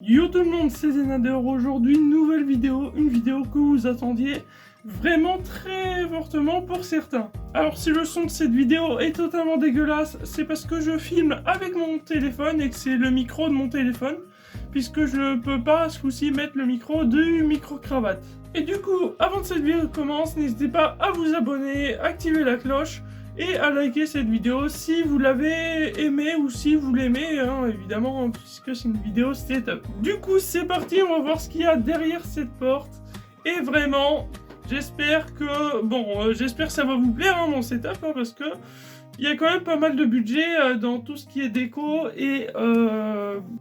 Yo tout le monde, c'est Zenader. Aujourd'hui, une vidéo que vous attendiez vraiment très fortement pour certains. Alors si le son de cette vidéo est totalement dégueulasse, c'est parce que je filme avec mon téléphone et que c'est le micro de mon téléphone, puisque je ne peux pas ce coup-ci mettre le micro du micro-cravate. Et du coup, avant que cette vidéo commence, n'hésitez pas à vous abonner, activer la cloche, et à liker cette vidéo si vous l'avez aimée ou si vous l'aimez, hein, évidemment, puisque c'est une vidéo setup. Du coup, c'est parti, on va voir ce qu'il y a derrière cette porte. Et vraiment, j'espère que... j'espère que ça va vous plaire, hein, mon setup, hein, parce que il y a quand même pas mal de budget dans tout ce qui est déco et...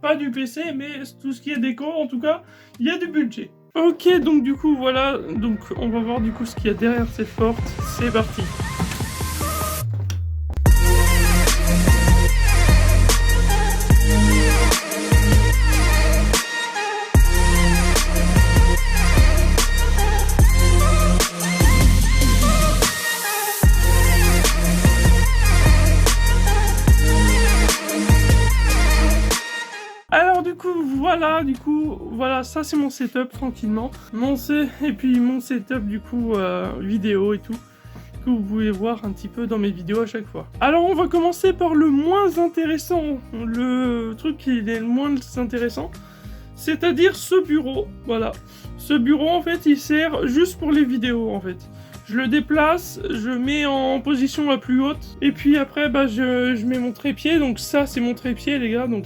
pas du PC, mais tout ce qui est déco, en tout cas, il y a du budget. Ok, donc du coup, voilà, donc on va voir du coup ce qu'il y a derrière cette porte. C'est parti. Alors du coup, voilà, ça c'est mon setup tranquillement. Et puis mon setup du coup vidéo et tout, que vous pouvez voir un petit peu dans mes vidéos à chaque fois. Alors on va commencer par le moins intéressant, le truc qui est le moins intéressant, c'est-à-dire ce bureau, voilà. Ce bureau en fait il sert juste pour les vidéos en fait. Je le déplace, je mets en position la plus haute, et puis après je mets mon trépied, donc ça c'est mon trépied les gars, donc...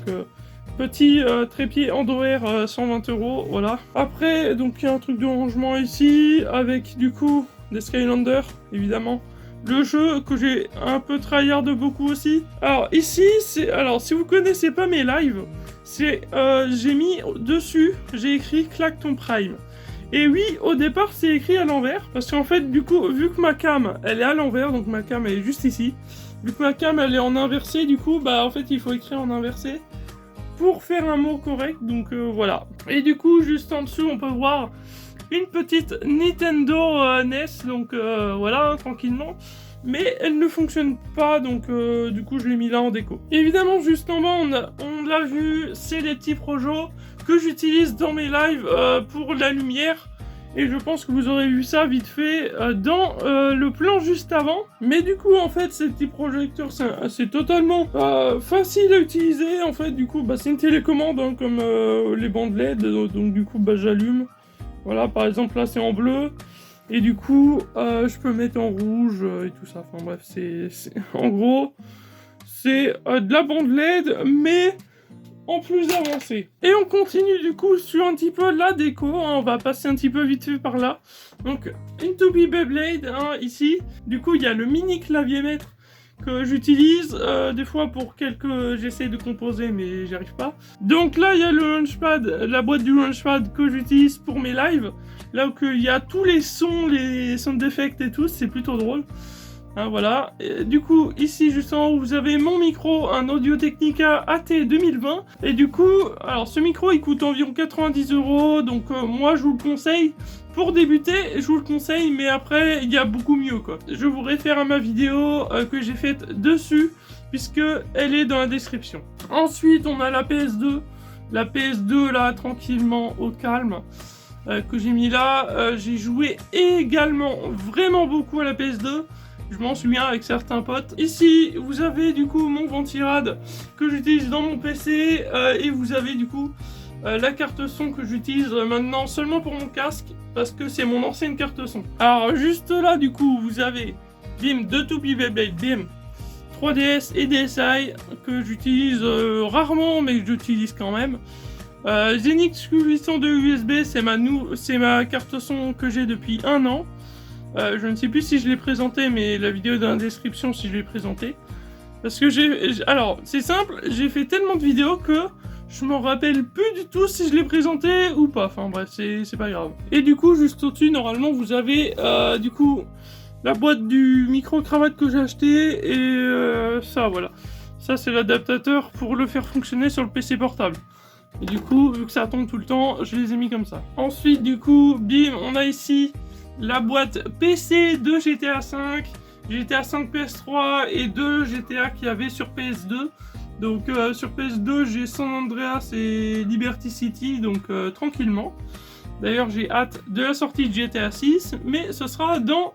Petit trépied Endoair 120 €, voilà. Après, donc il y a un truc de rangement ici, avec du coup des Skylanders, évidemment. Le jeu que j'ai un peu tryhard beaucoup aussi. Alors ici, si vous connaissez pas mes lives, j'ai mis dessus, j'ai écrit claque ton prime. Et oui, au départ c'est écrit à l'envers, parce qu'en fait du coup, vu que ma cam elle est à l'envers, donc ma cam elle est juste ici. Vu que ma cam elle est en inversé, du coup, en fait il faut écrire en inversé pour faire un mot correct, donc voilà. Et du coup, juste en dessous, on peut voir une petite Nintendo NES, donc voilà, hein, tranquillement. Mais elle ne fonctionne pas, donc du coup, je l'ai mis là en déco. Évidemment, juste en bas, on l'a vu, c'est les petits projets que j'utilise dans mes lives pour la lumière. Et je pense que vous aurez vu ça vite fait dans le plan juste avant. Mais du coup, en fait, ces petits projecteurs, c'est totalement facile à utiliser. En fait, du coup, c'est une télécommande, hein, comme les bandes LED. Donc, du coup, j'allume. Voilà, par exemple, là, c'est en bleu. Et du coup, je peux mettre en rouge et tout ça. Enfin, bref, en gros, c'est de la bande LED, mais... en plus avancé. Et on continue du coup sur un petit peu la déco, hein, on va passer un petit peu vite fait par là. Donc, Into Beyblade, hein, ici. Du coup, il y a le mini clavier maître que j'utilise des fois pour j'essaie de composer mais j'y arrive pas. Donc là, il y a le launchpad, la boîte du launchpad que j'utilise pour mes lives. Là où il y a tous les sound effects et tout, c'est plutôt drôle. Hein, voilà, et du coup ici juste en haut vous avez mon micro, un Audio-Technica AT 2020, et du coup, alors ce micro il coûte environ 90 €, donc moi je vous le conseille, pour débuter je vous le conseille, mais après il y a beaucoup mieux quoi. Je vous réfère à ma vidéo que j'ai faite dessus, puisque elle est dans la description. Ensuite on a la PS2 là tranquillement au calme. Que j'ai mis là, j'ai joué également vraiment beaucoup à la PS2. Je m'en souviens avec certains potes. Ici, vous avez du coup mon ventirad que j'utilise dans mon PC et vous avez du coup la carte son que j'utilise maintenant seulement pour mon casque parce que c'est mon ancienne carte son. Alors juste là du coup, vous avez BIM de To Be Beyblade, BIM 3DS et DSi que j'utilise rarement mais que j'utilise quand même. Zenix Q802 USB, c'est ma carte son que j'ai depuis 1 an. Je ne sais plus si je l'ai présenté, mais la vidéo est dans la description si je l'ai présenté. Parce que alors, c'est simple, j'ai fait tellement de vidéos que je m'en rappelle plus du tout si je l'ai présenté ou pas. Enfin bref, c'est pas grave. Et du coup, juste au-dessus, normalement, vous avez du coup la boîte du micro-cravate que j'ai acheté et ça, voilà. Ça, c'est l'adaptateur pour le faire fonctionner sur le PC portable. Et du coup, vu que ça tombe tout le temps, je les ai mis comme ça. Ensuite, du coup, bim, on a ici la boîte PC de GTA 5, GTA 5 PS3 et 2 GTA qu'il y avait sur PS2. Donc sur PS2 j'ai San Andreas et Liberty City, donc tranquillement. D'ailleurs j'ai hâte de la sortie de GTA 6, mais ce sera dans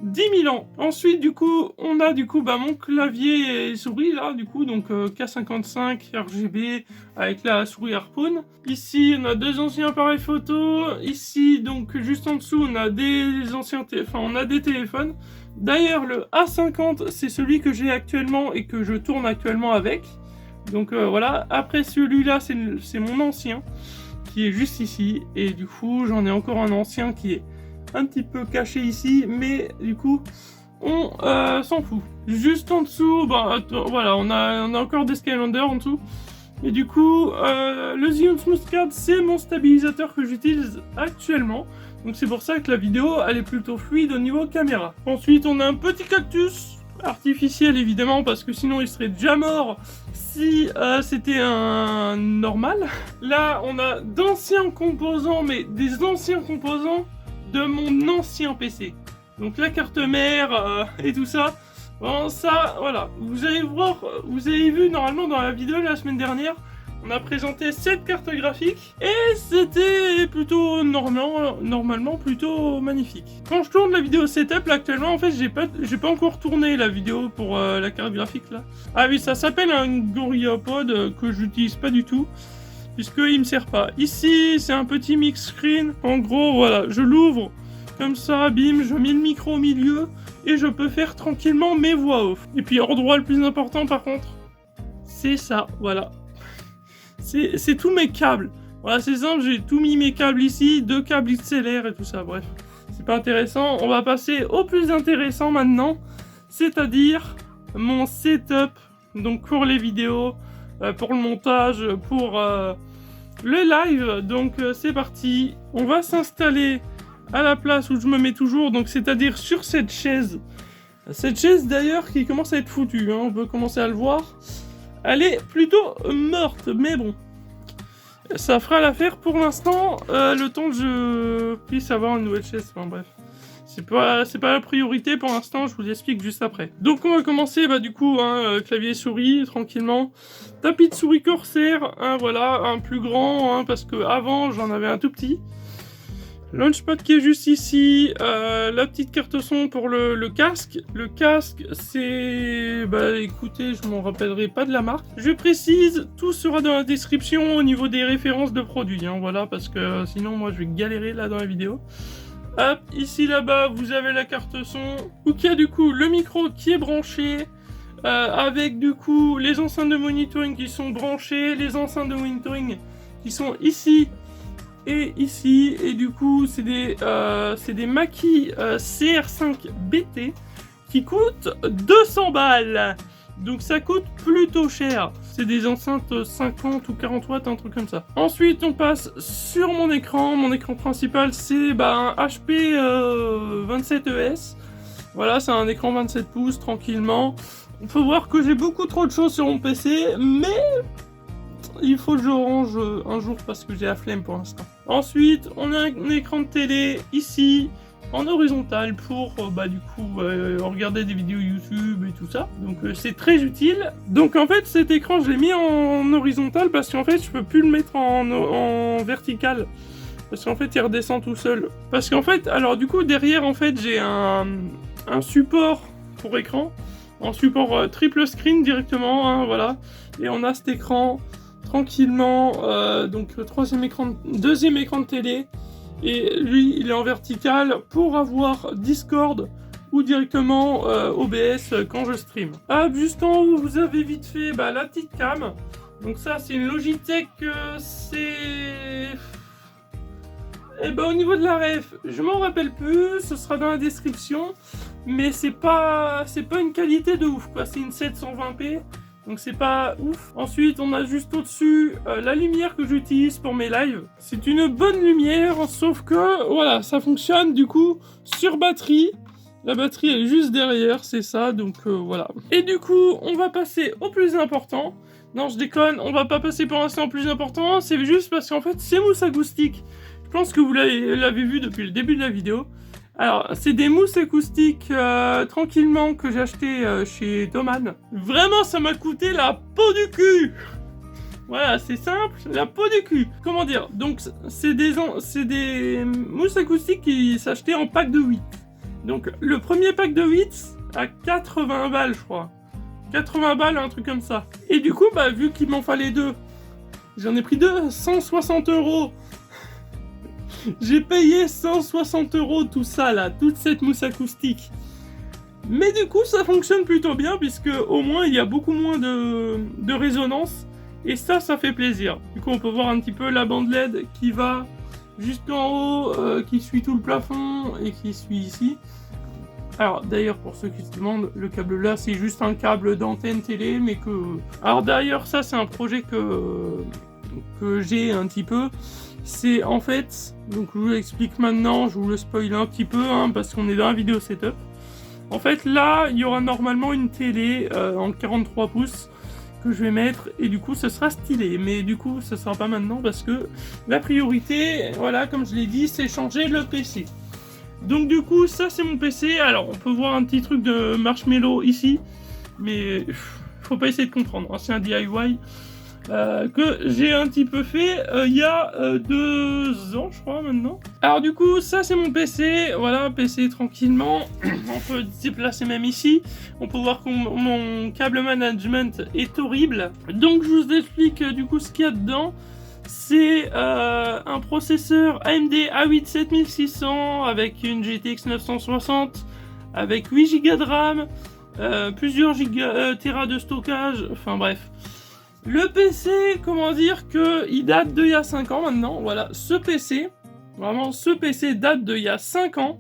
10 000 ans. Ensuite du coup on a mon clavier et souris là du coup, donc K55 RGB avec la souris Harpoon. Ici on a deux anciens appareils photo. Ici donc juste en dessous on a des anciens on a des téléphones. D'ailleurs le A50 c'est celui que j'ai actuellement et que je tourne actuellement avec. Donc voilà, après celui-là c'est mon ancien qui est juste ici, et du coup j'en ai encore un ancien qui est un petit peu caché ici, mais du coup on s'en fout. Juste en dessous, voilà, on a encore des Skylanders en dessous, et du coup le Xeon Smooth Card c'est mon stabilisateur que j'utilise actuellement, donc c'est pour ça que la vidéo elle est plutôt fluide au niveau caméra. Ensuite on a un petit cactus artificiel évidemment, parce que sinon il serait déjà mort si c'était un normal. Là on a d'anciens composants, mais des anciens composants de mon ancien PC, donc la carte mère et tout ça. Bon, ça voilà, vous allez voir, vous avez vu normalement dans la vidéo la semaine dernière, on a présenté cette carte graphique et c'était plutôt normalement plutôt magnifique. Quand je tourne la vidéo setup là actuellement, en fait j'ai pas encore tourné la vidéo pour la carte graphique là. Ah oui, ça s'appelle un GorillaPod que j'utilise pas du tout puisqu'il me sert pas. Ici c'est un petit mix screen. En gros voilà, je l'ouvre comme ça, bim, je mets le micro au milieu et je peux faire tranquillement mes voix off. Et puis endroit le plus important par contre, c'est ça, voilà. C'est tous mes câbles. Voilà, c'est simple, j'ai tout mis mes câbles ici, 2 câbles XLR et tout ça, bref. C'est pas intéressant, on va passer au plus intéressant maintenant, c'est-à-dire mon setup, donc pour les vidéos, pour le montage, pour le live. Donc c'est parti, on va s'installer à la place où je me mets toujours, donc c'est-à-dire sur cette chaise. Cette chaise d'ailleurs qui commence à être foutue, hein, on peut commencer à le voir. Elle est plutôt morte, mais bon, ça fera l'affaire pour l'instant, le temps que je puisse avoir une nouvelle chaise. Enfin bref, c'est pas la priorité pour l'instant, je vous explique juste après. Donc on va commencer, du coup, clavier souris, tranquillement. Tapis de souris Corsair, voilà, un plus grand, parce que avant j'en avais un tout petit. Launchpad qui est juste ici, la petite carte son pour le casque. Le casque, c'est... écoutez, je m'en rappellerai pas de la marque. Je précise, tout sera dans la description au niveau des références de produits, voilà, parce que sinon, moi, je vais galérer là dans la vidéo. Hop, ici, là-bas, vous avez la carte son, où il y a du coup le micro qui est branché, avec du coup les enceintes de monitoring qui sont branchées, les enceintes de monitoring qui sont ici, et ici, et du coup c'est des Mackie CR5 BT qui coûtent 200 balles, donc ça coûte plutôt cher. C'est des enceintes 50 ou 40 watts, un truc comme ça. Ensuite on passe sur mon écran principal, c'est un HP 27ES. Voilà, c'est un écran 27 pouces, tranquillement. On peut voir que j'ai beaucoup trop de choses sur mon PC, mais il faut que je range un jour parce que j'ai la flemme pour l'instant. Ensuite, on a un écran de télé ici, en horizontal pour regarder des vidéos YouTube et tout ça. Donc c'est très utile. Donc en fait, cet écran, je l'ai mis en horizontal parce qu'en fait, je peux plus le mettre en vertical. Parce qu'en fait, il redescend tout seul. Parce qu'en fait, alors du coup, derrière, en fait, j'ai un support pour écran. En support triple screen directement, voilà. Et on a cet écran tranquillement, donc deuxième écran de télé, et lui il est en vertical pour avoir Discord ou directement OBS quand je stream. Juste en haut vous avez vite fait la petite cam, donc ça c'est une Logitech, au niveau de la ref je m'en rappelle plus, ce sera dans la description, mais c'est pas une qualité de ouf quoi, c'est une 720p. Donc c'est pas ouf. Ensuite, on a juste au-dessus la lumière que j'utilise pour mes lives. C'est une bonne lumière, sauf que, voilà, ça fonctionne du coup sur batterie. La batterie elle est juste derrière, c'est ça, donc voilà. Et du coup, on va passer au plus important. Non, je déconne, on va pas passer pour l'instant au plus important, c'est juste parce qu'en fait, c'est mousse acoustique. Je pense que vous l'avez vu depuis le début de la vidéo. Alors, c'est des mousses acoustiques tranquillement que j'ai acheté chez Thomann. Vraiment, ça m'a coûté la peau du cul. Voilà, c'est simple, la peau du cul. Comment dire? Donc, c'est des mousses acoustiques qui s'achetaient en pack de 8. Donc, le premier pack de 8 à 80 balles, je crois. 80 balles, un truc comme ça. Et du coup, bah, vu qu'il m'en fallait 2, j'en ai pris 2, 160 €. J'ai payé 160 € tout ça, là, toute cette mousse acoustique. Mais du coup, ça fonctionne plutôt bien, puisque au moins, il y a beaucoup moins de résonance. Et ça fait plaisir. Du coup, on peut voir un petit peu la bande LED qui va jusqu'en haut, qui suit tout le plafond et qui suit ici. Alors, d'ailleurs, pour ceux qui se demandent, le câble là, c'est juste un câble d'antenne télé, mais que... Alors, d'ailleurs, ça, c'est un projet que j'ai un petit peu. C'est en fait... Donc, je vous l'explique maintenant, je vous le spoil un petit peu, hein, parce qu'on est dans la vidéo setup. En fait, là, il y aura normalement une télé en 43 pouces que je vais mettre, et du coup, ce sera stylé. Mais du coup, ce sera pas maintenant, parce que la priorité, voilà, comme je l'ai dit, c'est changer le PC. Donc du coup, ça c'est mon PC. Alors, on peut voir un petit truc de marshmallow ici, mais faut pas essayer de comprendre, hein. C'est un DIY que j'ai un petit peu fait il y a 2 ans, je crois, maintenant. Alors du coup, ça c'est mon PC, voilà, PC tranquillement. On peut déplacer même ici. On peut voir que mon câble management est horrible. Donc je vous explique du coup ce qu'il y a dedans. C'est un processeur AMD A8 7600 avec une GTX 960, avec 8 Go de RAM, plusieurs Tera de stockage, enfin bref. Le PC, comment dire que il date d'il y a 5 ans maintenant, voilà, ce PC, vraiment ce PC date d'il y a 5 ans.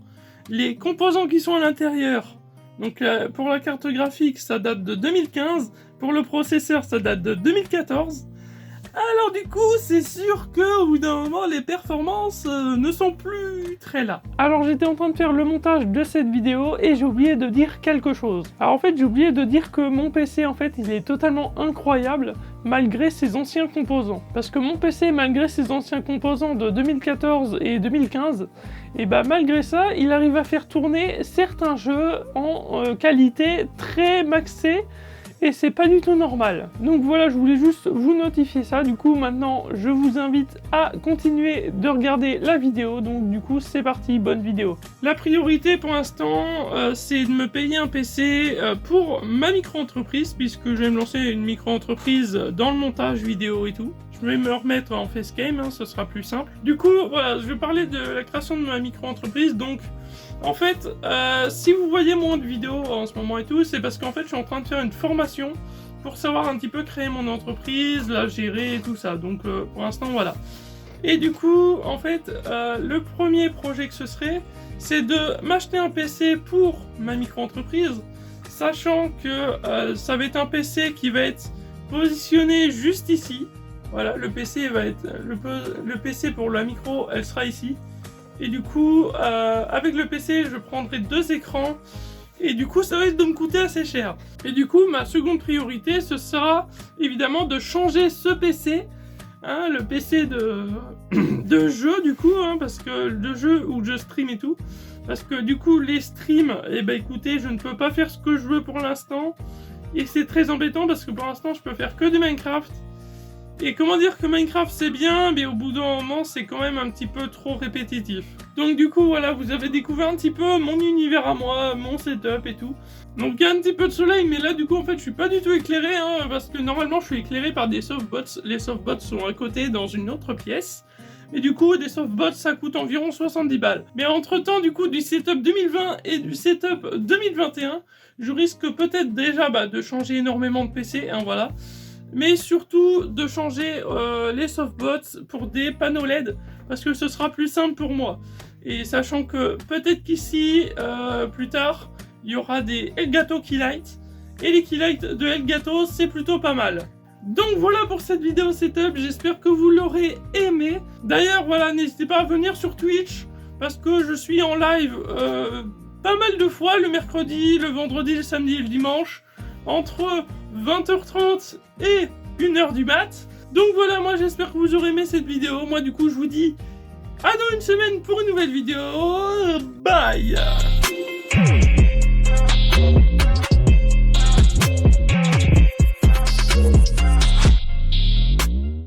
Les composants qui sont à l'intérieur, donc pour la carte graphique ça date de 2015, pour le processeur ça date de 2014. Alors du coup, c'est sûr qu'au bout d'un moment, les performances ne sont plus très là. Alors j'étais en train de faire le montage de cette vidéo et j'ai oublié de dire quelque chose. Alors en fait, j'ai oublié de dire que mon PC, en fait, il est totalement incroyable malgré ses anciens composants. Parce que mon PC, malgré ses anciens composants de 2014 et 2015, et bah malgré ça, il arrive à faire tourner certains jeux en qualité très maxée. Et c'est pas du tout normal. Donc voilà, je voulais juste vous notifier ça. Du coup, maintenant, je vous invite à continuer de regarder la vidéo. Donc du coup, c'est parti, bonne vidéo. La priorité pour l'instant, c'est de me payer un PC pour ma micro-entreprise, puisque je vais me lancer une micro-entreprise dans le montage vidéo et tout. Je vais me remettre en facecam, hein, ce sera plus simple. Du coup, voilà, je vais parler de la création de ma micro-entreprise. Donc, en fait, si vous voyez moins de vidéos en ce moment et tout, c'est parce qu'en fait, je suis en train de faire une formation pour savoir un petit peu créer mon entreprise, la gérer et tout ça. Donc, pour l'instant, voilà. Et du coup, en fait, le premier projet que ce serait, c'est de m'acheter un PC pour ma micro-entreprise, sachant que ça va être un PC qui va être positionné juste ici. Voilà, le PC va être le PC pour la micro, elle sera ici. Et du coup, avec le PC, je prendrai 2 écrans. Et du coup, ça risque de me coûter assez cher. Et du coup, ma seconde priorité, ce sera évidemment de changer ce PC. Hein, le PC de jeu, du coup, hein, parce que de jeu où je stream et tout. Parce que du coup, les streams, eh ben écoutez, je ne peux pas faire ce que je veux pour l'instant. Et c'est très embêtant parce que pour l'instant, je peux faire que du Minecraft. Et comment dire que Minecraft c'est bien, mais au bout d'un moment c'est quand même un petit peu trop répétitif. Donc du coup voilà, vous avez découvert un petit peu mon univers à moi, mon setup et tout. Donc il y a un petit peu de soleil, mais là du coup en fait je suis pas du tout éclairé, hein, parce que normalement je suis éclairé par des softbots. Les softbots sont à côté dans une autre pièce. Et du coup des softbots ça coûte environ 70 balles. Mais entre temps du coup du setup 2020 et du setup 2021, je risque peut-être déjà de changer énormément de PC, hein, voilà. Mais surtout de changer les softbots pour des panneaux LED, parce que ce sera plus simple pour moi. Et sachant que peut-être qu'ici, plus tard, il y aura des Elgato Keylight, et les Keylight de Elgato, c'est plutôt pas mal. Donc voilà pour cette vidéo setup, j'espère que vous l'aurez aimé. D'ailleurs, voilà, n'hésitez pas à venir sur Twitch, parce que je suis en live pas mal de fois, le mercredi, le vendredi, le samedi et le dimanche, entre 20h30 et 1h du mat. Donc voilà, moi j'espère que vous aurez aimé cette vidéo. Moi du coup je vous dis À dans une semaine pour une nouvelle vidéo. Bye.